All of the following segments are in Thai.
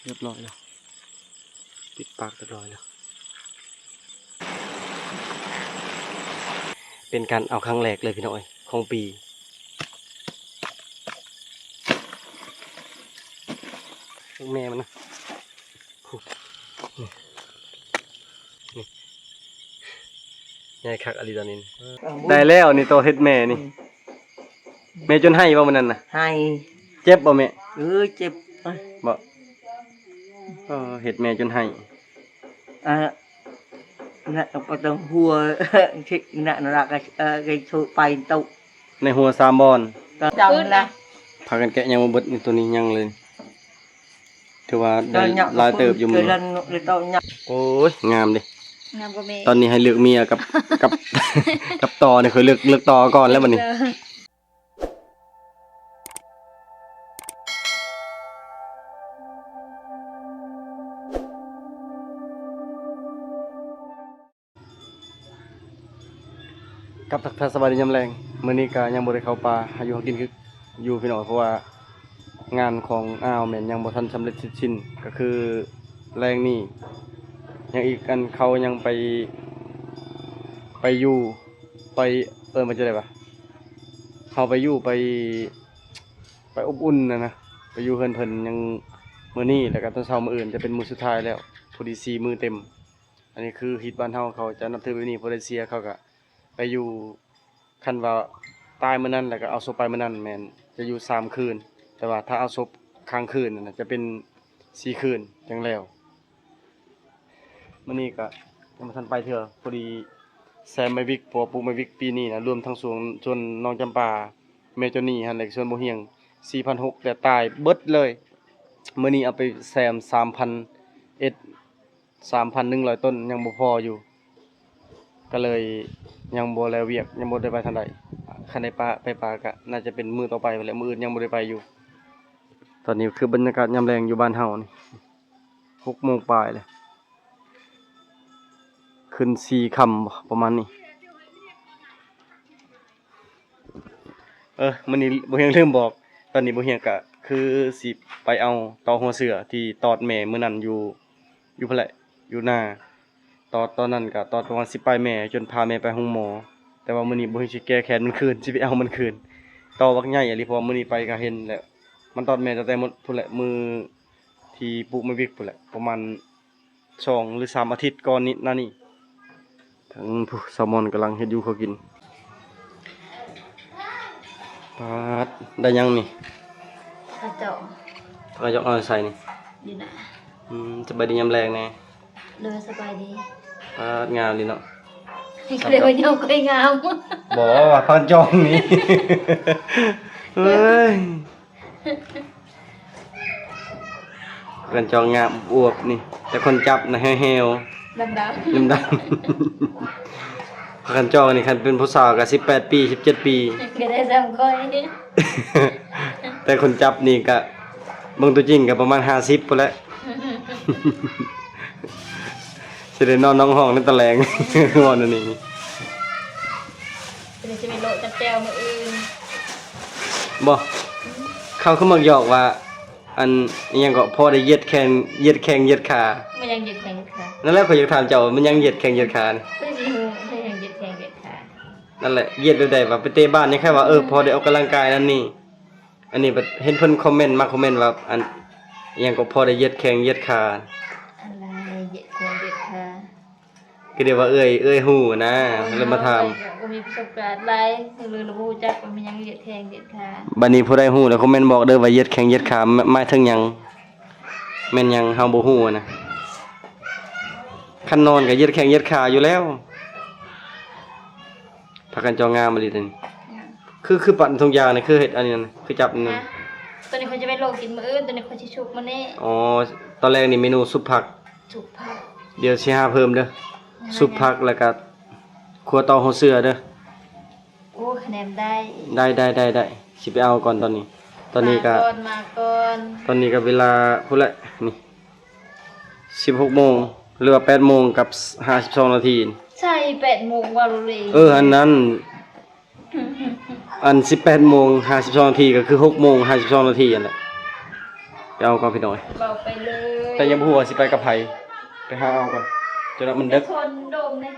เรียบร้อยแล้วปิดปากเรียบร้อยแล้วเป็นการเอาครั้งแรกเลยพี่น้อยของปีแม่มันนะนี่ใหญ่คักอลีตอนนี้ได้แล้วนี่โตเฮ็ดแม่นี่แม่จนให้บ่มันนั่นน่ะให้เจ็บบ่แม่เจ็บบ่เฮ็ดแม่จนให้น่ะก็ต้องหัวที่น่ะน่ะก็ช่วยไปตุในหัว3บอนจังละพากันแกะยังบ่เบิดนี่ตัวนี้ยังเลยถือว่าได้หลายเติบอยู่มื้อโอ้ยงามดิงามกว่าแม่ตอนนี้ให้เลือกเมียกับกับต่อเนี่ยคือเลือกต่อก่อนแล้วบัดนี้กับทักทายสบายดียามแรงมื้อนี้ก็ยังบ่ได้เข้าป่าหาอยู่หากินคืออยู่พี่น้องเพราะว่างานของอ้าวแม่นยังบ่ทันสำเร็จสิ้นก็คือแรงนี่ยังอีกอันเขายังไปอยู่ไปมันจะได้ปะเขาไปอยู่ไปอบอุ่นนะไปอยู่เพิ่นยังมื้อนี้แล้วก็ตอนเช้ามื้ออื่นจะเป็นมื้อสุดท้ายแล้วพอดี4มื้อเต็มอันนี้คือฮิตบ้านเฮาเขาจะนับถือแบบนี้พอได้เสียเขาก็ไปอยู่คันว่าตายมื้อนั้นแล้วก็เอาศพไปมื้อนั้นแม่นจะอยู่3คืนแต่ว่าถ้าเอาศพค้างคืนน่ะจะเป็น4คืนจังแล้วมื้อนี้ก็ยังบ่ทันไปเทื่อพอดีแซมไมวิกปลูกไมวิกปีนี้นะรวมทั้งส่วนน้องจำปาเมจนี่หั่นแหละส่วนบ่เฮียง 4,600 แต่ตายเบิดเลยมื้อนี้เอาไปแซม 3,000 3,100 ต้นยังบ่พออยู่ก็เลยยังบ่แล้วเวียกยังบ่ได้ไปทางใดคันได้ไปป่าก็น่าจะเป็นมื้อต่อไปแหละมื้ออื่นยังบ่ได้ไปอยู่ตอนนี้คือบรรยากาศยามแลงอยู่บ้านเฮานี่ 6 โมงปลายเลยขึ้น4ค่ำประมาณนี้มื้อนี้บ่เฮียงลืมบอกตอนนี้บ่เฮียงก็คือสิไปเอาตอหัวเสือที่ตอดแม่มื้อนั้นอยู่พุ่นแหละอยู่หน้าตอนนั้นก็ตอดประมาณ10ปลายแม่จนพาแม่ไปโรงหมอแต่ว่ามื้อนี้บ่เฮียงสิแก้แค้นมันคืนสิไปเอามันคืนตอบักใหญ่อะลิเพราะมื้อนี้ไปก็เห็นแล้วมันตอดแม่ตั้งแต่หมดพุ่นแหละมือที่ปลูกมะวิกพุ่นแหละประมาณ2หรือ3อาทิตย์ก่อนนี้นั่นนี่ทั้งผู้แซลมอนกำลังเฮ็ดอยู่เขากินปาดได้ยังนี่กระเจาะกระเจาะเอาใส่นี่ดีนะสบายดียามแรงแน่เลยสบายดีปาดงามดีเนาะก็เลยว่าเหี่ยวก็งามบ่ว่าพันจองนี่เฮ้ยกันจองงามอวบนี่แต่คนจับนะแฮวดำกันจองนี่คันเป็นผู้สาวก็18 ปี17 ปีก็ได้3ค่อยแต่คนจับนี่ก็เบิ่งตัวจริงก็ประมาณ50พุ่นแหละสิได้นอนน้องห้องในตะแลงว่านั่นนี่จะมีโลจับแจวมื้ออื่นบ่เขามักหยอกว่าอันอิหยังก็พอได้เหยียดแข้งเหยียดขามันยังเหยียดแข้งขานั่นแหละข้อยอยากถามเจ้ามันยังเหยียดแข้งเหยียดขานี่มันยังเหยียดแข้งเหยียดขานั่นแหละเหยียดได้ว่าไปเตะบ้านนี่แค่ว่าพอได้ออกกำลังกายนั่นนี่อันนี้แบบเห็นเพิ่นคอมเมนต์มาคอมเมนต์ว่าอันอิหยังก็พอได้เหยียดแข้งเหยียดขาอะไรเหยียดแข้งเหยียดขาก็เรียกว่าเอ้ยฮู้นะเลยมาถามบ่มีประสบการณ์หลายเลยบ่รู้จักว่ามันยังเหยียดแข้งเหยียดขาบัดนี้ผู้ใดฮู้แล้วคอมเมนต์บอกเด้อว่าเหยียดแข้งเหยียดขาหมายถึงหยังแม่นหยังเฮาบ่ฮู้นะคันนอนก็เหยียดแข้งเหยียดขาอยู่แล้วพากันจองงามมาดินี่คือปั่นทุกอย่างนี่คือเฮ็ดอันนี้นั่นคือจับนี่ตอนนี้เขาจะไปโลกินมื้ออื่นตอนนี้เขาสิชุบมื้อนี้อ๋อตอนแรกนี่เมนูซุปผักเดี๋ยวสิหาเพิ่มเด้อซุปผักแล้วก็ครัวเตาหัวเสือเด้อโอ้คะแนนได้สิไปเอาก่อนตอนนี้ก็มาก่อนตอนนี้ก็เวลาพุ่นแหละนี่16 โมงหรือว่า8 โมงกับ52 นาทีใช่8 โมงว่ารู้เลยอันนั้น18 โมง52 นาทีก็คือ6 โมง52 นาทีนั่นแหละ เอาก่อนพี่น้อย เบาไปเลย แต่ยังบ่ฮู้ว่าสิไปกับไผไปหาเอาก่อนจนว่ามันดึก ชนโดมเนี่ย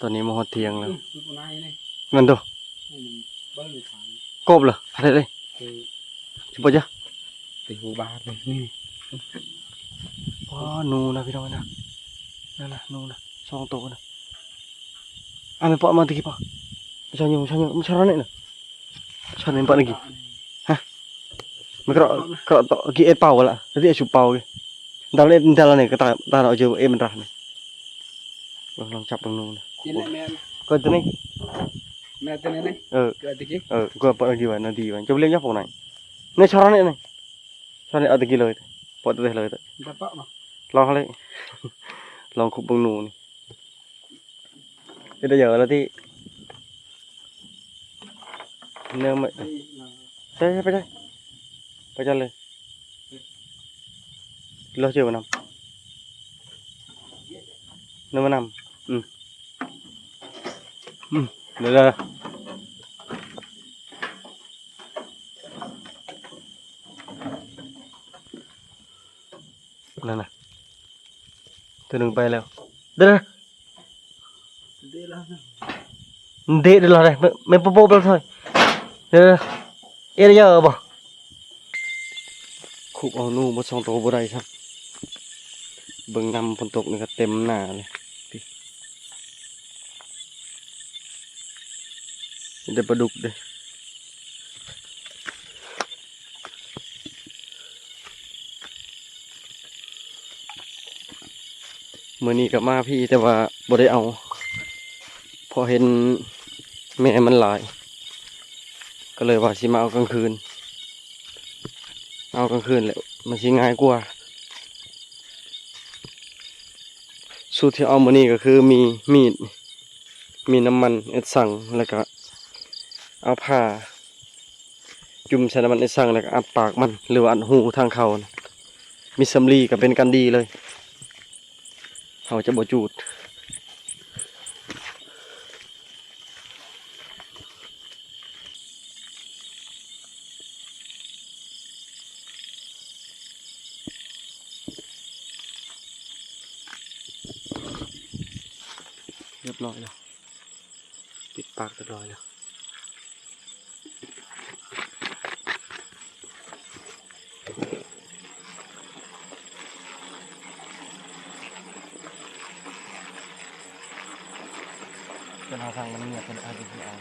ตอนนี้มาฮอดเที่ยงแล้ว กูนายนี่ เงินโต เบิ้ลทาง กบเหรออะไรเลย คือ สิบ่จ้ะ ตีหูบาทเลยนี่ อ๋อหนูนะพี่น้อยนะนั่นน่ะหนูนะ2ตัวนะไม่ปอมาตะกี้ปะชอนอยู่มันชอนนี่น่ะชอนนี่ปะlagiมันก็ต่อกี่เอ็ดเป่าละtadi asyuk pau ke dalam ni kata tak aja menrah ni lองจับตรงนู้นนะ ที่ไหนแม่ ก็ตัวนี้ แม่ตัวนี้นี่ เ เกิดตะกี้ gua apa lagi wan nanti wan coba lihat nyapa nai ni cara ni cara ni ada kilo itu pot teh lah itu จะเปาะเนาะ lองkali lองkhúc bông nụ ni thế bây giờ là thì nếu mà đâyไปจันเลยเราเจอมานำนึกมานำเดี๋ยวนั่นน่ะตัวหนึ่งไปแล้วเดี๋ยว เดี๋ยวแล้ว เดี๋ยวรอเลยไม่ปุ๊บปุ๊บแล้วthôiเดี๋ยวเอ๊ะเดี๋ยวบ่คุบเอาหนูมา2 ตัวบ่ได้ครับเบิ่งนำฝนตกนี่ก็เต็มหน้าเลยเดี๋ยวปลาดุกเด้มื้อนี้ก็มาพี่แต่ว่าบ่ได้เอาพอเห็นแม่มันหลายก็เลยว่าสิมาเอากลางคืนแหละมันสิง่ายกว่าสูตรที่เอามื้อนี้ก็คือมีมีดมีน้ำมันเอ็ดสั่งแล้วก็เอาผ้าจุ่มใส่น้ำมันเอ็ดสั่งแล้วก็อัดปากมันหรือว่าอัดหูทางเขานะมีสำลีก็เป็นกันดีเลยเขาจะบ่จูดเรียบร้อยแล้วปิดปากเรียบร้อยแล้วเป็นทางมันเงียบเป็นอะไรที่เอา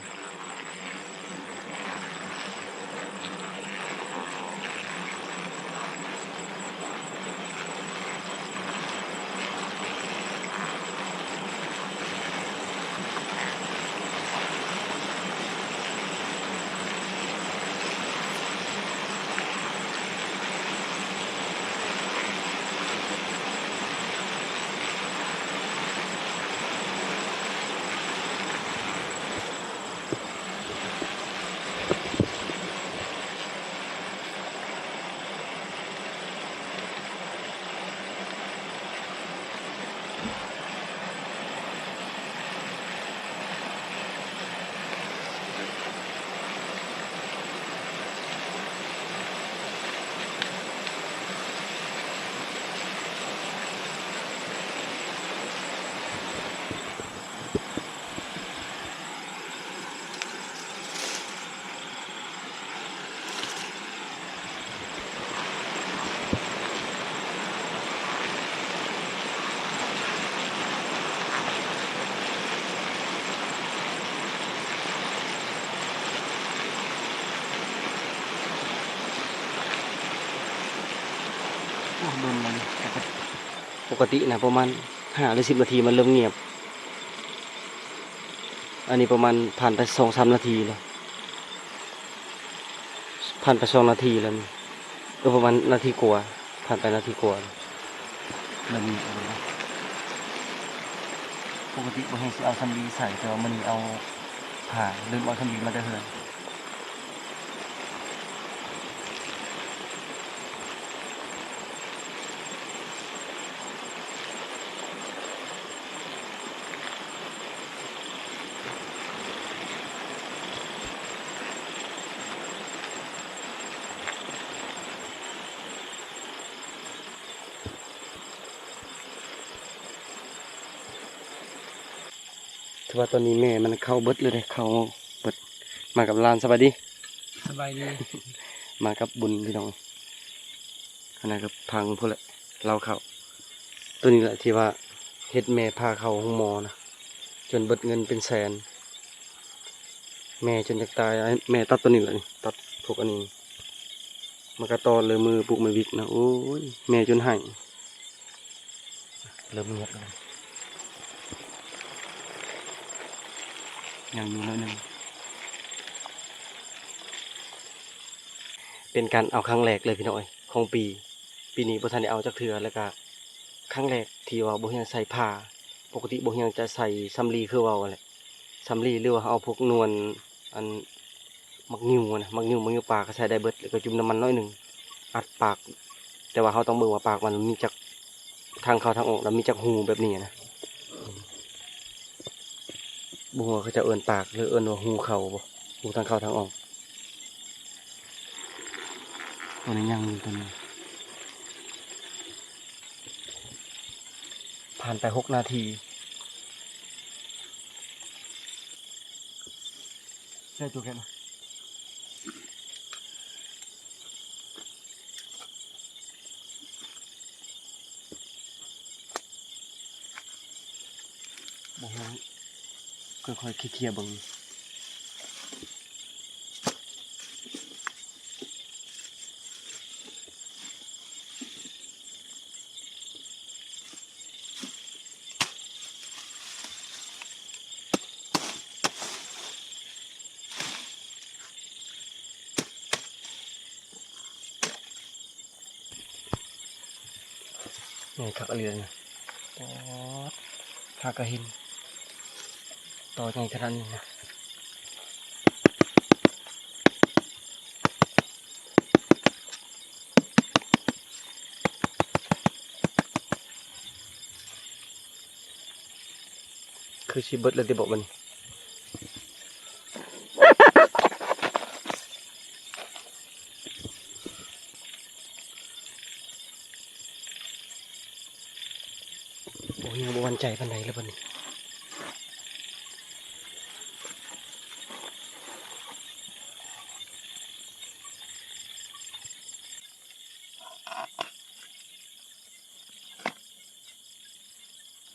เบิ่มมันปกตินะประมาณ5 หรือ 10 นาทีมันเริ่มเงียบอันนี้ประมาณผ่านไป2-3 นาทีแล้ว ผ่านไป2 นาทีแล้วนี่ประมาณนาทีกว่าผ่านไปนาทีกว่าแล้วมีอะไรนะปกติบ่ให้สิเอาสำลีใส่แต่ว่ามันเอาผ้าลืมเอาสำลีมาได้เฮือน ถือว่าตอนนี้แม่มันเข้าเบิดเลยเข้าเบิดมากับลานสบายดี สบายดี มากับบุญพี่น้องขณะกับพังพุ่นแหละเราเข้าตัวนี้แหละที่ว่าเฮ็ดแม่พาเข้าห้องหมอนะจนเบิดเงินเป็นแสนแม่จนจะตายแม่ตัดตัวนี้แหละนี่ตัดพวกอันนี้มากระตอนเลยมือปลูกไม่วิกนะโอ้ยแม่จนให้เริ่มเงียบแล้วยังอยู่น้อยหนึงเป็นการเอาครั้งแรกเลยพี่น้อยของปีนี้บ่ทันได้เอาจักเทื่อแล้วก็ครั้งแรกที่ว่าบ่เฮียงใส่ผ้าปกติบ่เฮียงจะใส่สำลีคือเว้าแหละสำลีหรือว่าเอาพวกนวลอันมักนิ้วนะมักนิ้วปากก็ใช้ได้เบิดแล้วก็จุ่มน้ำมันน้อยหนึงอัดปากแต่ว่าเขาต้องเบิ่งว่าปากมันมีจักทางเข้าทางออกแล้วมีจักหูแบบนี้นะบ่ฮู้ว่าเขาจะเอิ้นปากหรือเอิ้นว่าหูเข้าบ่หูทางเข้าทางออกตัวนี้ยังอยู่ตัวนี้ผ่านไป6 นาทีใช่ตัวแค่นะบ่ฮู้ค่อยๆเคลียร์ๆเบิ่งนี่คักอะไรนะอ๋อคักกระหินต่อใหญ่ขนาดนี้นะคือชีเบิดเลยที่บอกมันโอ้ยยังบ่หวันใจปานใดแล้วบัดนี้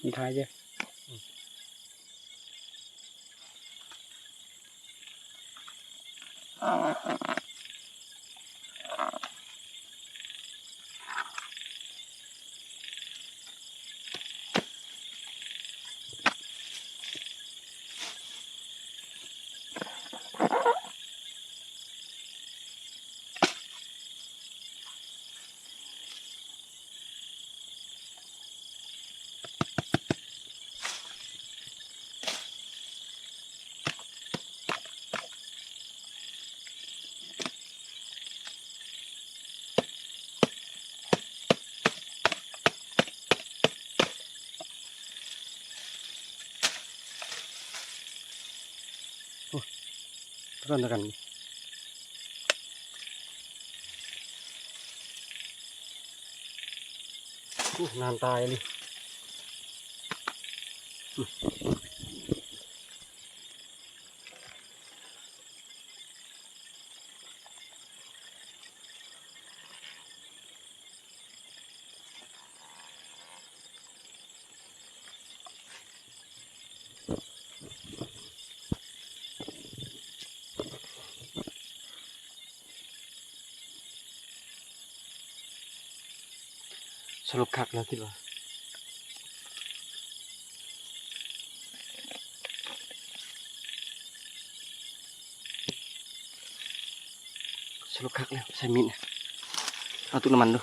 มีท้ายเจ้ Tekanนานตายเลยสรุปคักแล้วคิดว่าส สรุปคักแล้วใส่มีดนะเอาตุ้นน้ำมันดู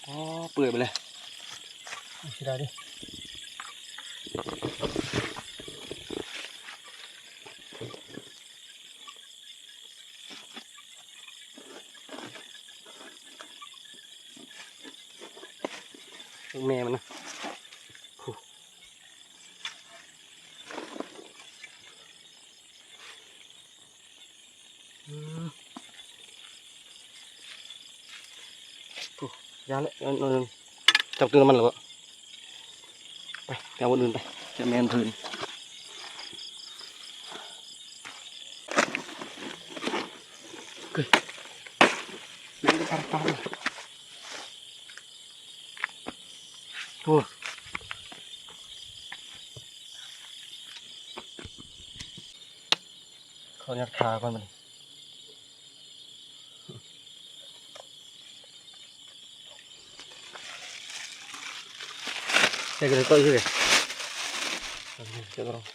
อ๋อเปื่อยไปเลยใช่ได้ดิลูกแม่มันนะโอ้โหยาเลยจับตัวน้ำมันเหรอไปเอาวันอื่นไปจะแมนพื้นเฮ้ยแมนจะปาดปาดเลยโอ้ขอยัดขาก่อนมันใส่กันเลยก็อีกเลยเจ้าก็ลอง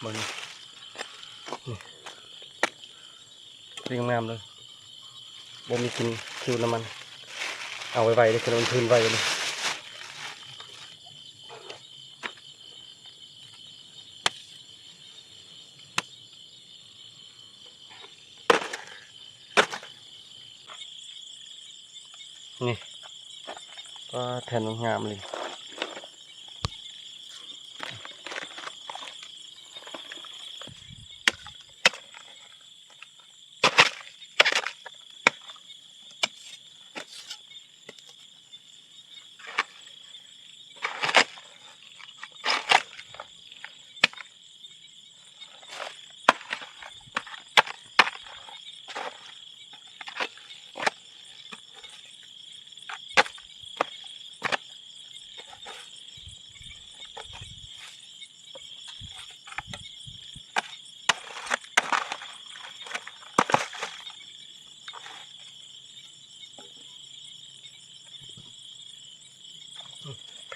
บางนี่เรียงงามเลยบ่มีกินคิวน้ำมันเอาไว้เลยคือมันพื้นไว้เลยนี่ก็แทนงามเลย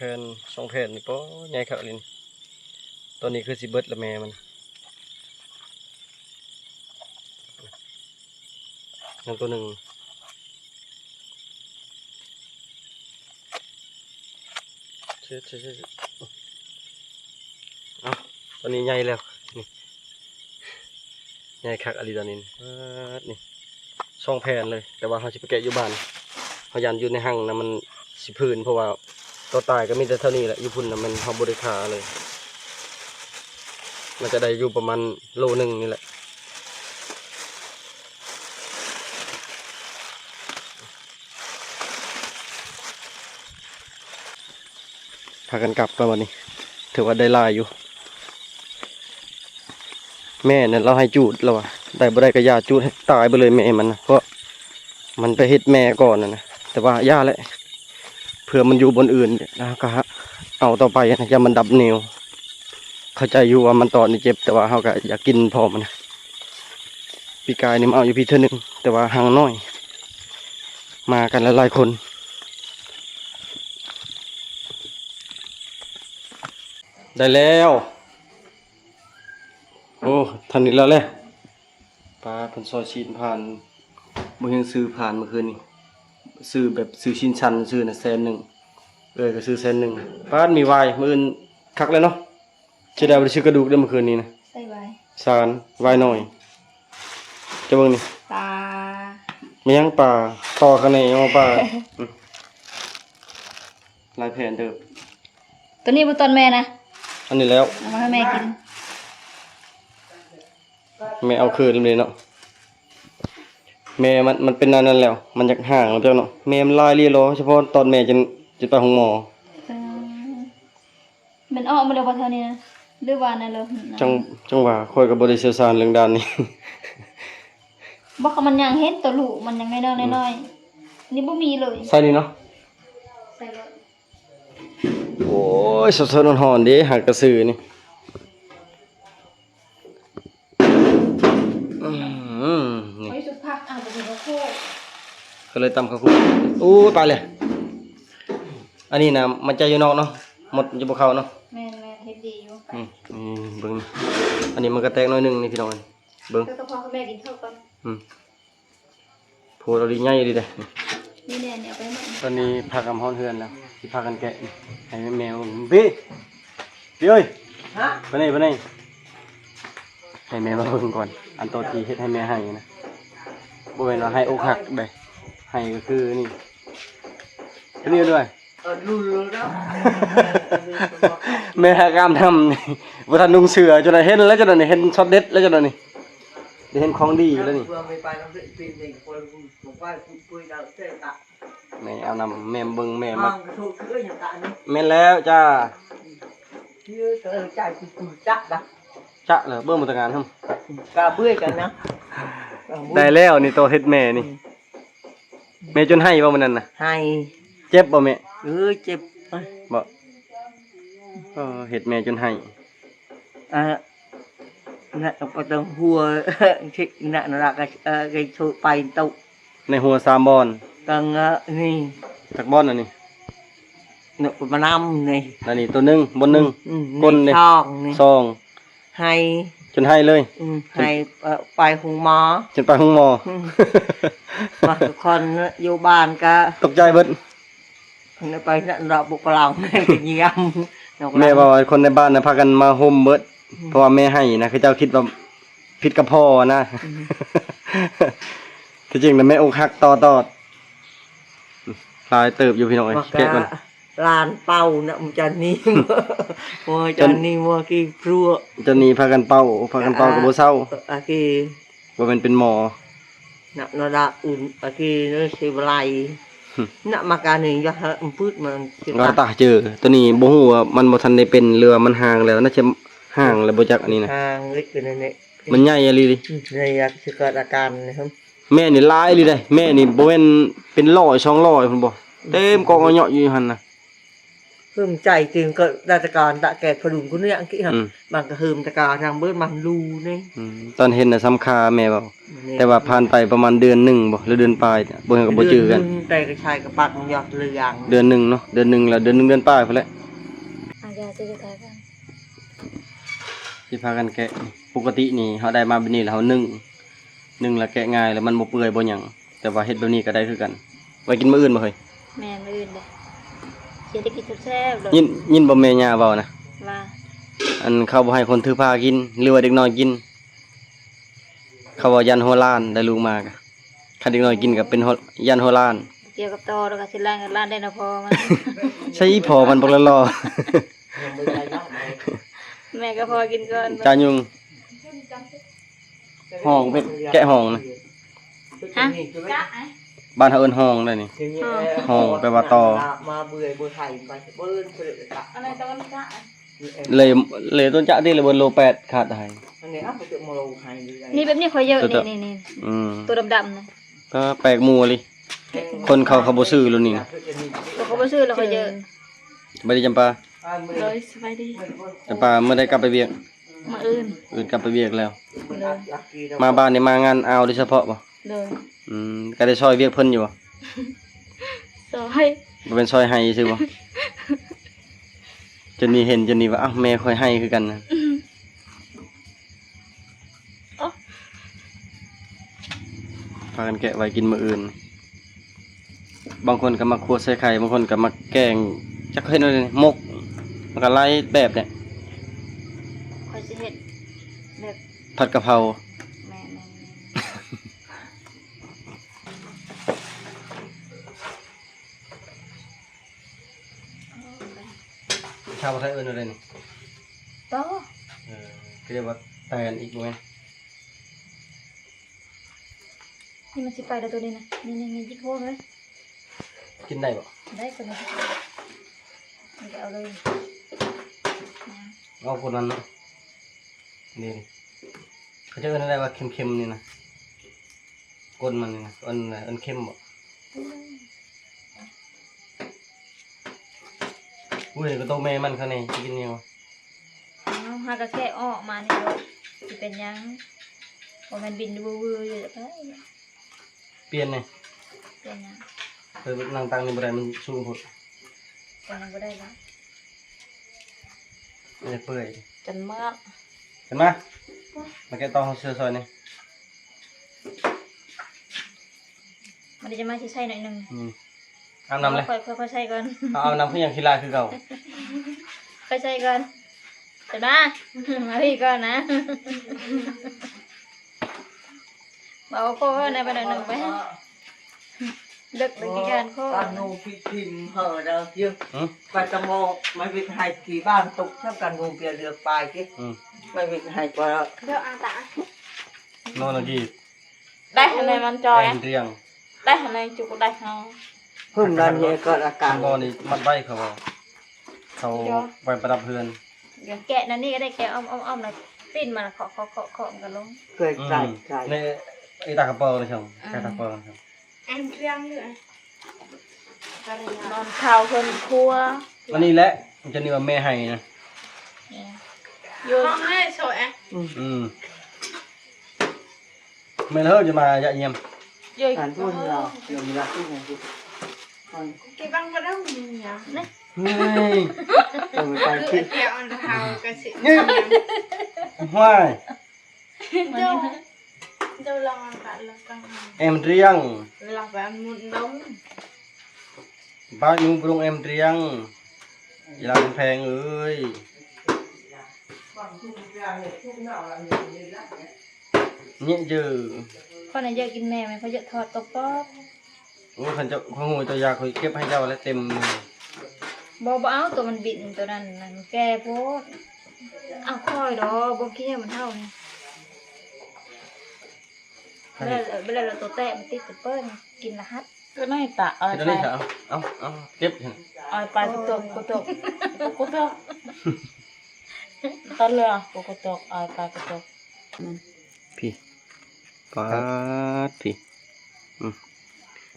แผ่นสองแผ่นนี่ก็ใหญ่ขนาดนี้ตัวนี้คือสิเบิดละแม่มันนั่นตัวหนึ่งเช็ดเอาตัวนี้ใหญ่แล้วนี่ใหญ่คักอะไรตัวนี้นี่สองแผ่นเลยแต่ว่าเขาจะไปแกะอยู่บ้านเขายันอยู่ในห้างนะมันสิพื้นเพราะว่าตัวตายก็มีแต่เท่านี้แหละอยู่พุ่นนะมันเขาบริคาเลยมันจะได้อยู่ประมาณโลนึงนี่แหละพากันกลับไปวันนี้ถือว่าได้ลายอยู่แม่เนี่ยเราให้จูดเราได้บ่ได้ก็ยาจูดให้ตายไปเลยแม่มันนะเพราะมันไปเฮ็ดแม่ก่อนนะแต่ว่าย่าแหละเผื่อมันอยู่บนอื่นนะก็เอาต่อไปนะอย่ามันดับเหนียวเข้าใจอยู่ว่ามันตอนนี้เจ็บแต่ว่าเขาก็อยากกินพอมันนะปีกายนี่มันเอาอยู่พี่เท่านึงแต่ว่าห่างน้อยมากันหลายๆคนได้แล้วโอ้ทันนี้แล้วแหละปลาเพิ่นซอยชิ้นผ่านบ่ยังซื้อผ่านเมื่อคืนนี้ซื้อแบบซื้อชิ้นชันซื้อน่ะ100,000ก็ซื้อ100,000ปานมีวายมื้ออื่นคักแล้วเนาะสิได้บ่ได้ซื้อกระดูกเด้อเมื่อคืนนี้นะ ใส่ไว้ สารวายหน่อยจะเบิ่งนี่ ปลา มียังปลาต่อข้างในยังปลาลายแผ่นเด้อ ตัวนี้บ่ตอนแม่นะ อันนี้แล้ว เอามาให้แม่กิน แม่เอาคืนเลยเนาะ แม่มันเป็นอันนั้นแล้วมันอยากห่างแล้วเจ้าเนาะแม่มันลายเลียโลเฉพาะตอนแม่จนไปห้องหมอ เออมันออกมาแล้วบ่เท่านี้นะหรือว่านั่นเลย จังว่าข่อยก็บ่ได้เชี่ยวชาญเรื่องด้านนี้ บ่เขามันยังเห็นตัวลูกมันยังน้อยๆนี่บ่มีเลย ใส่นี่เนาะ ใส่เลย โอ้ยสดๆร้อนๆเด้หักกระสือนี่นี่ ไว้สุดพักอ่ะบ่มีโคก ก็เลยตำข้าวคลุกอู้ยไปเลยอันนี้นะมันจะอยู่นอกเนาะหมดอยู่บ่เข้าเนาะ แม่เฮ็ดดีอยู่ นี่เบิ่งอันนี้มันก็แตกน้อยหนึงนี่พี่น้องเบิ่ง ก็พอกับแม่กินข้าวก่อน โพเราดีใหญ่ดีเด้ นี่แน่เนี่ยเอาไปให้หมด ตอนนี้พากันฮ้อนเฮือนแล้วสิพากันแกะให้แมวพี่เอ้ย ฮะ ไปไหนให้แม่มาเบิ่งก่อนอันโตที่เฮ็ดให้แม่ให้นะบ่แม่นว่าให้อกหักเด้ให้ก็คือนี่นี่ด้วย ดูแล้ว แม่หากามทำนี่บ่ทันนุ่งเสื้อจนได้เห็นแล้วจนได้เห็นช็อตเด็ดแล้วจนได้นี่ได้เห็นของดีอยู่แล้วนี่ vừa mới bài nó định tìm mình còn một vài vui nào sẽ tạ แม่เอานำแม่เบิ่งแม่มา mang cái thô sữa hiện tại nữa แม่นแล้วจ้า chứ tớ chạy từ chắc đã จะเหรอเบิ่งมาตางานหั่น cả bươi cả nắng ได้แล้วนี่โตเฮ็ดแม่นี่แม่จนให้บ่มื้อนั้นน่ะ hai เจ็บบ่แม่ chếp บ่เฮ็ดแม่จนให้ à nè có tầng hùa thích nè nó là cái thô bài tàu ในหัว3บอน tầng này จักบอนอันนี้ nó có năm này อันนี้ตัวหนึงบนหนึง Con này. tròn này ซอง hai จนให้เลย hai bài hùng mò จนไปห้องหมอ mà con vô bàn cả ตกใจเบิด nó bay nó đọ bụng lòng cái gì âm แม่ว่าคนในบ้านน่ะพากันมาห่มเบิดเพราะว่าแม่ให้นะคือเจ้าคิดว่าผิดกับพ่อนะ ที่จริงน่ะแม่อกหักต่อลายเติบอยู่พี่น้องเอ้ยแกะก่อน làn pau nè một chân ni mua chân ni mua cái rùa จะหนีพากันเป่าก็บ่เศร้า cái ว่ามันเป็นหมอ nó đã ủn cái nó sẽ lại nè mà cái này do một phút mà ก็ตาเจอตัวนี้บ่ฮู้ว่ามันบ่ทันได้เป็นเรือมันห่างแล้วน่าจะห่างแล้วบ่จักอันนี้นะ hàng lịch cái này này มันใหญ่อีหลีดิ này là sự kiện là can này không แม่นี่หลายอีหลีเด้แม่นี่บ่แม่นเป็น100 200พุ่นบ่เต็มกองเอาเหยาะอยู่หั่นน่ะ hươm chạy tìm cỡ ra ta còn đã kẹt vào đúng cái dạng kỹ hả bằng cái hươm ta còn rằng bớt bằng lù này ตอนเห็นน่ะสำคาแม่เว้าแต่ว่าผ่านไปประมาณเดือนหนึงบ่หรือเดือนปลายเนี่ยบ่เห็นก็บ่จือกัน tay cái chai cái bạc giọt lười dạng เดือนหนึงเนาะเดือนหนึงแล้วเดือนหนึงเดือนปลายพุ่นแหละ อาญาจะทายกัน สิพากันแกะปกตินี่เฮาได้มาแบบนี้แล้วเฮานึ่งแล้วแกะง่ายแล้วมันบ่เปื่อยบ่หยังแต่ว่าเฮ็ดแบบนี้ก็ได้คือกันไว้กินมื้ออื่นบ่เฮ้ย แม่มื้ออื่นเด้สิได้กินแซ่บๆเลย ยินบ่แม่ย่าเว้านะ ว่า อันเขาบ่ให้คนถือผ้ากินหรือว่าเด็กน้อยกิน เขาว่ายันโหล้านได้ลูกมากะคันเด็กน้อยกินก็เป็นยันโหล้าน เกี่ยวกับตอแล้วก็สิล้างกันล้านได้นะพอมัน ใช่อีพอมันบ่ละรอ แม่ก็พอกินก่อน จายุงห้องเป็ดแกะห้องนะ ฮะกะไอ้ บ้านเฮาเอิ้นห้องได้นี่ ห้องแปลว่าต่อ มาเบื่อเบื่อไข่ไปเบิ้ลเบื่อตัก อะไรตะวันกะไอ้ เลยต้นจะที่เลยบนโล8ขาดได้ อันนี้อ่ะไปเจอมาโลไข่ นี่แบบนี้ค่อยเยอะนี่ อืม ตัวดำๆนะ ก็แปลกหมู่เลยคนเขาบ่ซื้อแล้วนี่นะ ตัวเขาบ่ซื้อแล้วค่อยเยอะ บ่ได้จำปา เลยสบายดี จำปาเมื่อได้กลับไปเวียก มาอื่น กลับไปเวียกแล้ว เลย มาบ้านนี่มางานเอาโดยเฉพาะบ่ เลย ก็ได้ซอยเวียกเพิ่นอยู่บ่ ซอย บ่เป็นซอยให้ซื่อบ่จนนี่เห็นจนนี่ว่าอ้าวแม่ค่อยให้คือกันนะพากันแกะไว้กินมื้ออื่น บางคนก็มาคั่วใส่ไข่บางคนก็มาแกงจักเฮ็ดอะไรนี่มกมันก็หลายแบบเนี่ย ค่อยสิเฮ็ดแบบ ผัดกะเพรา แม่ ชาวไทยเอิ้นอะไรนี่ โต เรียกว่าแตนอีกบ่แม่น นี่มันสิไปแล้วตัวนี้นะนี่ยิกโค้งเลย กินได้บ่ ได้คนนี้มันจะเอาเลย เอาคนนั้นเนาะนี่เขาจะเอิ้นอะไรว่าเค็มๆนี่นะก้นมันนี่นะอันเค็มบ่อุ้ยก็ต้องแม่มันเขานี่สิกินยังวะ เอาหากระแค่ออกมานี่รถสิเป็นยังบ่แม่นบินวือๆอยู่แล้วไป เปลี่ยนนี่ เป็นยัง เคยนั่งตังนี่บ่ได้มันสูงโพด เป็นยังบ่ได้แล้ว มันจะเปื่อย จนเมื่อ เห็นมั้ยมาแกะตองเสื้อซอยนี่ มันจะมาสิใส่หน่อยหนึง อาบน้ำเลย ค่อยๆใส่ก่อน เอาน้ำคือยังขี้ลายคือเก่า ค่อยใส่ก่อนจะมามาพี่ก่อนนะบอกโค้งในบันไดหนึ่งไปดึกกี่การโค้ง การนูพิพิมเหอะเราเยอะ อืม ไปตะโมไม่เป็นไห้กี่บ้านตกช่างการนูเปลี่ยนเลือกไปกี่ อืม ไม่เป็นไห้กว่า เดี๋ยวอาตาน อนกี่ ได้อะไรมันจอย แอนเรียง ได้อะไรจุกได้เขา เพิ่มนั้นเนี่ยก็อาการ บอนี่มัดไว้เขาบอกเขาไว้ประดับเพื่อน แกะนั่นนี่ก็ได้แกะอ้อมๆนะปิ้นมาเคาะกันลง เคยใส่ใส่ ในไอ้ตากระเป๋าเลยชมแกตากระเป๋าครับ อันเครื่องอยู่นอนข่าวคนครัว อันนี้แหละมันจะนี่ว่าแม่ให้นะ อยู่ห้องแม่โชว์แอะ แม่เลิกจะมาจะเยี่ยม อยู่ การทุ่นเราเดี๋ยวมีรักที่ไหนที่ กี่บังก็ได้มีอ่ะ เฮ้ย เราไป คือ ที่ เกี่ยวอันข่าวกันสิ ห้วย เจ้าลองกันแล้วกัน เอ็มเรียง เวลาแบบมุนล้ม บ้านยุงปรุงเอ็มเรียงอย่าลาแพงเอ้ยเนี่ยเจอ คนไหนเยอะกินแม่ไหมเขาเยอะทอดกรอบ โอ้ขันเจ้าข้าวหูตัวยาคอยเก็บให้เจ้าแล้วเต็มเลย บ่เอาตัวมันบิดตัวนั้นมันแก่โพดเอาค่อยดอกบ่คิดให้มันเท่านี่เวลาเราตัวแตะมันติดตัวเปิ้ลกินละฮัด ก็น่าตะเอา เดี๋ยว ไป นี้ค่ะเอาเก็บเห็น เอาไปกุตกตอนเรือกุตกเอาไปกุตก พี่ปาดพี่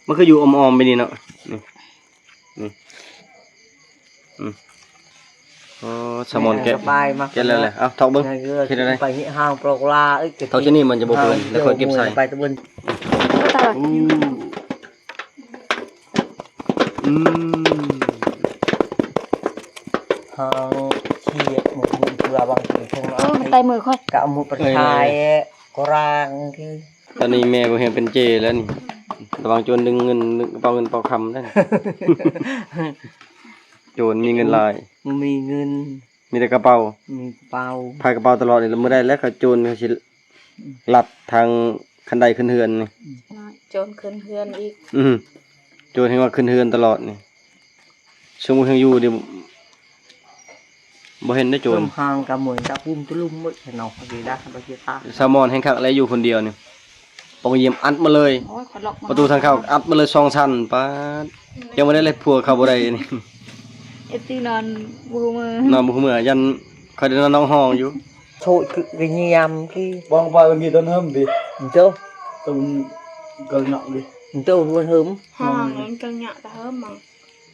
มันคืออยู่อมๆไปนี่เนาะนี่อ๋อสมอนแกะ สบายมาก แกะแล้วแหละเอาถอกเบิ้งคิดอะไร ไปนี่ห้างปลอกลาเอ้ย ถอกที่นี่มันจะบกเลยแล้วค่อยเก็บใส่ ไปตะบน ตลอด ห้างเชียหมดบุญเพื่อบางทีคง โอ้มันไตมือค่อย กะมุประชายกรางที่ ตอนนี้แม่ก็เห็นเป็นเจแล้วนี่ระวังโจรดึงเงินกระเป๋าเงินเป๋าคำได้โจรมีเงินลาย มีเงิน มีแต่กระเป๋า มีเป่า พายกระเป๋าตลอดนี่เมื่อได้แล้วเขาโจรเขาสิลัดทางคันไดขึ้นเฮือนนี่ โจนขึ้นเฮือนอีก โจรเห็นว่าขึ้นเฮือนตลอดนี่ช่วงมืออยู่ดิบ่เห็นได้โจร ห้างกะเหมือนกับปุ้มตุลุ่มหมดเนาะดีได้ไปเสียตา แซลมอนแห้งคักแล้วอยู่คนเดียวนี่ปองเยี่ยมอัดมาเลย โอ้ยขอล็อกมา ประตูทางเข้าอัดมาเลย2ชั้นป๊าดยังบ่ได้เลยพัวเข้าบ่ได้นี่ ตีนอนบูมือน อนบ่เมื่อยันคอยได้นอนน้องห้องอยู่ โชยคือcái nhầm cái บางไปวันนี้ต้นเฮิมดิ chỗ ต้นเกินหนักดิ chỗ luôn hớm ห้องนั้นก็หยะตะเฮิมมั้ง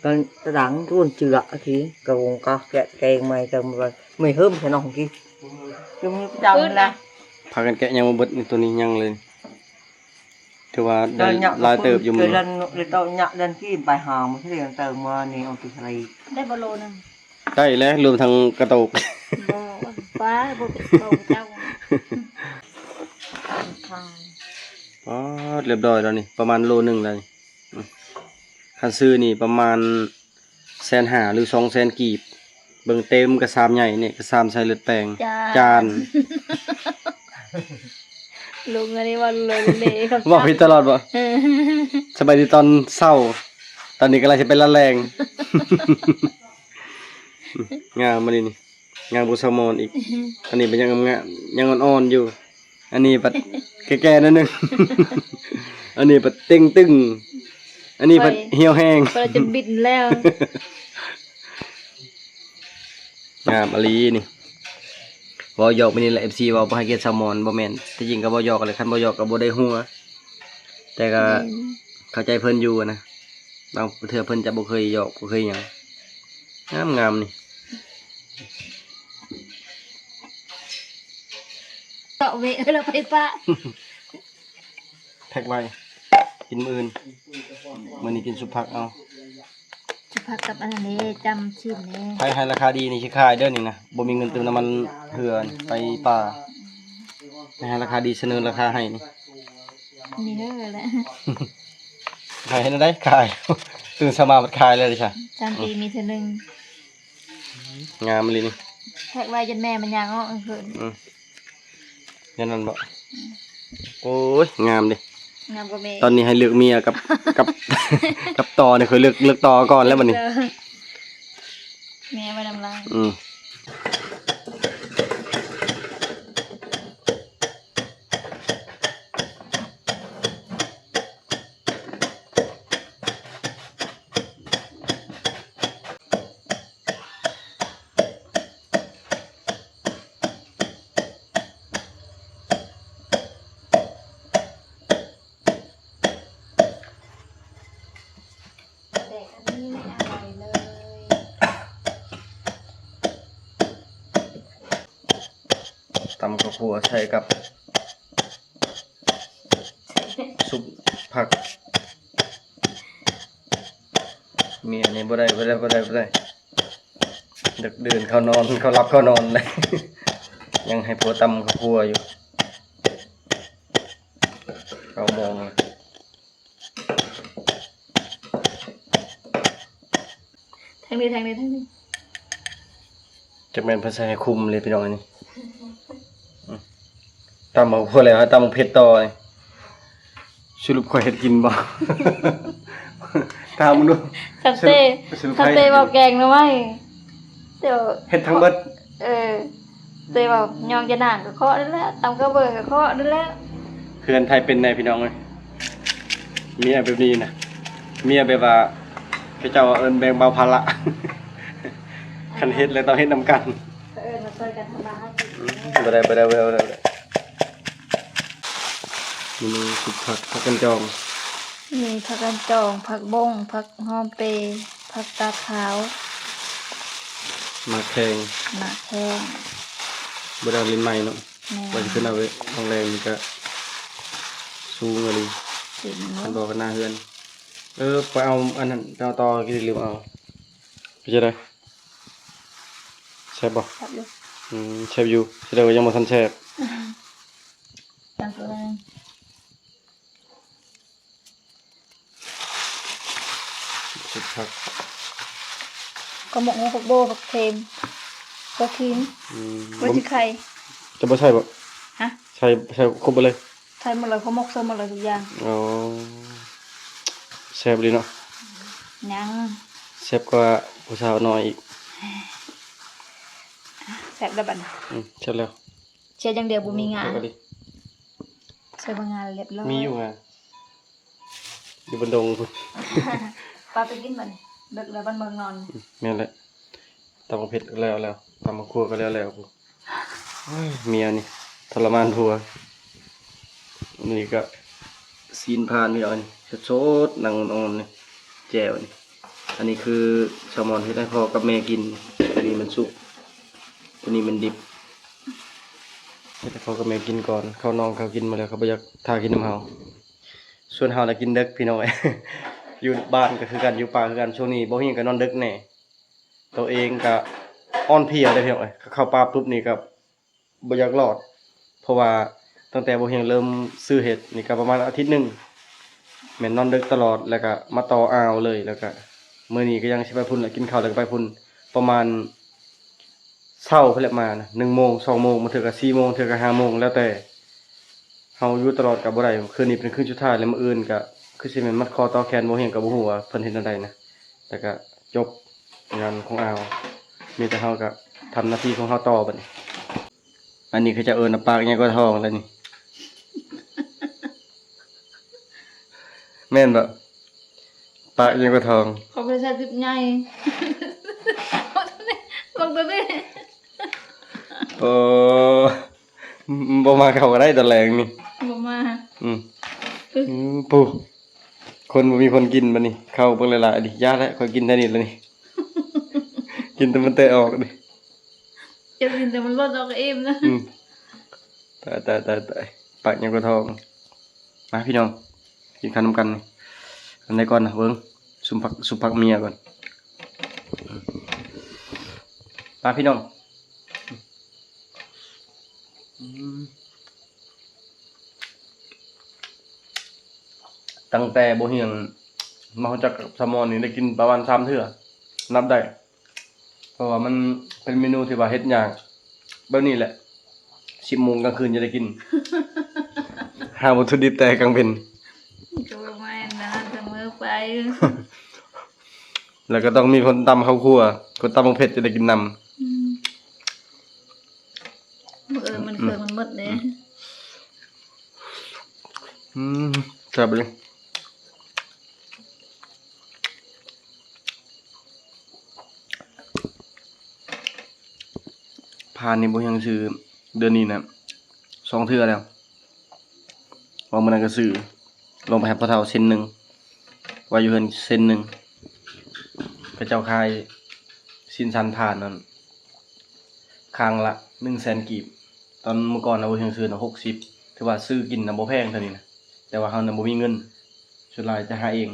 con ta đắng luôn chữa thì cầu có kẹt kèn mày cầm rồi mày hớm thế nào kia chúng chồng là พากันแกะยังบ่เบิดนี่ตัวนี้ยังเลยถือว่าได้หลายเติบอยู่มื้ cái อ lần để tao nhận lần cái bài hòm cái gì từ mà này ông từ này ได้บอลโลนึง ได้แล้วรวมทั้งกระโตก บ่ฟ้าบ่เจ้า อ๋อเรียบร้อยแล้วนี่ประมาณโลนึงเลยคันซื้อนี่ประมาณ150,000หรือ200,000กีบเบิ่งเต็มกระซามใหญ่นี่กระซามใส่เลือดแปลงจาน ลุงอันนี้ว่าเลยเลยครับ บอกพี่ตลอดบ่สบายดีตอนเช้าตอนนี้กำลังสิไปละแรง งามมานี่งามบุษมอนอีกอันนี้เป็นยังงามยังอ่อนๆอยู่ อันนี้ปัดแก่ๆนั่นนึง อันนี้ปัดเต็งตึงอันนี้ปัดเหี่ยวแห้ง เปิดจะบิดแล้ว งามอลีนี่บ่หยอกไปนี่แหละ FC เว้าบ่ให้เกียรติแซลมอนบ่แม่นที่จริงก็บ่หยอกเลยคันบ่หยอกก็บ่ได้หัวแต่ก็เข้าใจเพิ่นอยู่นะบางเทื่อเพิ่นจะบ่เคยหยอกบ่เคยหยังงามๆนี่ เตาะเวะเราไปปะ แพ็คไว้กินมื้ออื่นมื้อนี้กินสุผักเอา จะพักกับอันนี้จำชิ้นนี้ ใครให้ราคาดีนี่สิขายเด้อนี่นะบ่มีเงินเติมน้ำมันเถื่อนไปป่าให้ราคาดีเสนอราคาให้นี่ นี่เด้อแหละ ขายให้ได้ขาย ตื่นสมาบัดขายเลยดิค่ะ จำปีมีเท่านึง งามเลยนี่ แท็กไว้จนแม่มันยางอ้อเกิน ยันนั้นบ่โอ้ยงามดิ งามกว่าแม่ ตอนนี้ให้เลือกเมียกับ กับ กับต่อเนี่ยเคยเลือกต่อก่อนแล้วบัดนี้ แม่ไว้นำลาย แต่อันนี้ไม่อร่อยเลย ตำข้าวคั่วใส่กับซุปผักเมียนี่บ่ได้ดึกดื่นเขานอนเขารับเขานอนเลย ยังให้ผัวตำข้าวคั่วอยู่เขามองเลย ทางนี้ทางนี้ทางนี้ จะเป็นภาษาให้คุมเลยพี่น้องอันนี้ตำมาพูดอะไรฮะตำเผ็ดต่อเลยสรุปข่อยเฮ็ดกินบ่ ถามมึงดู ทับเต้ สรุป ทับ ใคร เต้บอกแกงนะไหมเดี๋ยว เฮ็ดทั้งเบิด เต้บอกยองจะหนานกับเคาะนั่นแหละตำกระเบิดกับเคาะนั่นแหละ เพื่อนไทยเป็นไงพี่น้องเอ้ยเมียแบบนี้นะเมียแบบว่าพระเจ้าเอิ้นแบ่งเบาภาระ คันเฮ็ดแล้วต้องเฮ็ดนำกัน มาช่วยกันทำมาให้กิน บ่ได้นี่สุดผักกันจอง มีผักกันจองผักบงผักหอมเปรย์ผักตาขาว มาแขง หมากแข้ง บ่ได้เอาลิ้นใหม่เนาะ แม่ ว่าสิขึ้นเอาไว้ทางแรงนี่ก็สูงเลย สิน มั เนาะ นบอกกันหน้าเฮือนไปเอาอันนั้นไปเอาต่อกินลืมเอาไปจะได้แซ่บบ่ ครับอยู่ แซ่บอยู่แสดงว่ายังบ่ทันแซ่บ ตามตัวนั้น สุดผัก ก็หมกงูผักโบผักเค็มผักขิง บ่ ไว้ที่ไข่ จะบ่ใส่บ่ ฮะ ใส่ครบไปเลย ไข่หมดเลยเขาหมกเสริมหมดเลยทุกอย่าง อ๋อแซ่บเลยเนาะ ยัง แซ่บกว่าผู้สาวน้อยอีก แซ่บระบัด แซ่บแล้ว เชียร์อย่างเดียวบ่มีงาน เอาก็ดี ใช้บางงานเรียบร้อย มีอยู่ไงอยู่บนดงพุ่น ปลาไปกินมันดึกแล้วบ้านเมืองนอน แม่นแหละตำบักเผ็ดก็แล้วตำบักคั่วก็แล้วพุ่นเฮ้ยเมียนี่ทรมานผัวนี่ก็ซีนพานนี่เอานี่สดๆนั่งอ่อนๆนี่แจ่วนี่อันนี้คือแซลมอนที่ได้พ่อกับแม่กินอันนี้มันสุกตัวนี้มันดิบให้แต่พ่อกับแม่กินก่อนเขาน้องเขากินมาแล้วเขาบ่อยากทากินน้ำเฮาส่วนเฮาน่ะกินดึกพี่น้อย อยู่บ้านก็คือกันอยู่ป่าคือกันช่วงนี้บ่เฮียงก็นอนดึกแน่ตัวเองก็อ่อนเพลียได้พี่น้อยเข้าป่าปุ๊บนี่ก็บ่อยากรอด เพราะว่าตั้งแต่บ่เฮียงเริ่มซื้อเห็ดนี่ก็ประมาณอาทิตย์หนึงแม่นนอนดึกตลอดแล้วก็มาต่ออ่าวเลยแล้วก็มื้อนี้ก็ยังสิไปพุ่นแล้วกินข้าวแล้วก็ไปพุ่นประมาณเช้าเพิ่นแหละมานะ1 โมง 2 โมงมาถึงก็4 โมงถึงก็5 โมงแล้วแต่เฮาอยู่ตลอดก็บ่ได้คืนนี้เป็นคืนสุดท้ายแล้วมื้ออื่นก็คือสิแม่นมัดคอต่อแขนบ่เฮียงก็บ่ฮู้ว่าเพิ่นเฮ็ดจังไดนะแต่ก็จบงานของอ่าวมีแต่เฮาก็ทำหน้าที่ของเฮาต่อบัดนี้ อันนี้คือจะเอิญปากไงก็ทองแล้วนี่ แม่นบ่ปากยังกระทอง เขาไปใช้สิบใหญ่ลงตัวนี้ โอ้บ่มาเข้าก็ได้ตอนแรงนี่ บ่มา ปูคนบ่มีคนกินบัดนี้เข้าเบิ่งหลายๆดิยาแล้วค่อยกินได้นี่แล้วนี่ กินแต่มันเตะออกดิ จะกินแต่มันลดออกเองนะ ตายปากยังกระทองมาพี่น้องกินข้าวนำกันนี่อันใดก่อนนะเบิ่งสุผักเมียก่อนมาพี่น้องตั้งแต่บ่เฮียงมารู้จักกับแซลมอนนี่ได้กินประมาณ3เทื่อนับได้เพราะว่ามันเป็นเมนูที่ว่าเฮ็ดยากแบบนี้แหละ10 โมงกลางคืนจะได้กิน หาวัตถุดิบแต่กลางเป็น ก็ประมาณนั้นเสมอไป แล้วก็ต้องมีคนตำข้าวคั่วคนตำบักเผ็ดจะได้กินนำ มันเคยมันหมดเลย จับเลยพานนี่บ่ยังซื้อเดือนนี้นะ2 เทื่อแล้วว่ามื้อนั้นก็ซื้อลงไปให้พ่อเฒ่าเส้นหนึงว่าอยู่เพิ่นเส้นหนึงพระเจ้าคายสินสันผ่านนั่นครั้งละ 100,000 กีบตอนเมื่อก่อนน่ะบ่ยังซื้อน่ะ60ถือว่าซื้อกินน่ะบ่แพงเท่านี้นะแต่ว่าเฮาน่ะบ่มีเงินสุดท้ายจะหาเอง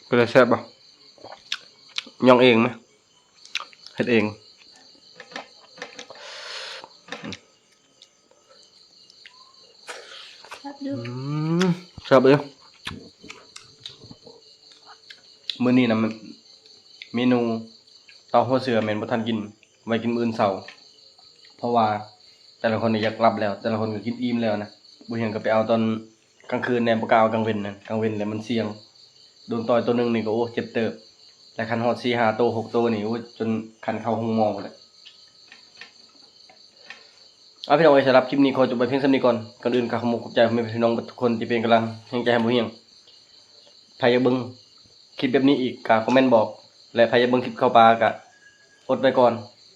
ก็ได้แซ่บบ่ย่องเองมั้ยเฮ็ดเอง ครับดู ครับเอ้ยมื้อนี้นะเมนูเต้าหัวเสือแม่นบ่ทันกินไว้กินมื้ออื่นเช้าเพราะว่าแต่ละคนนี่อยากหลับแล้ว แต่ละคนก็กินอิ่มแล้วนะบ่เห็นก็ไปเอาตอนกลางคืนแน่บ่กล้าเอากลางเว้นนั่นกลางเว้นแล้วมันเสี่ยงโดนต่อยตัวหนึงนี่ก็โอ้เจ็บเติบแต่คันฮอด4 5 โต 6 โตนี่โอ้จนคันเข้าห้องหมอพุ่นแหละเอาพี่น้องไว้สำหรับคลิปนี้ขอจบไปเพียงเท่านี้ก่อนก่อนอื่นก็ขอขอบใจพ่อแม่พี่น้องทุกคนที่เป็นกำลังแรงใจให้บ่เฮียงใครอยากเบิ่งคลิปแบบนี้อีกก็คอมเมนต์บอกและใครอยากเบิ่งคลิปเข้าป่าก็อดไว้ก่อน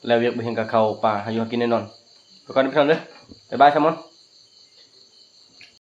แล้วอยากบ่เฮียงก็เข้าป่าหาอยู่หากินแน่นอนไปก่อนพี่น้องเด้อบ๊ายบายครับมอน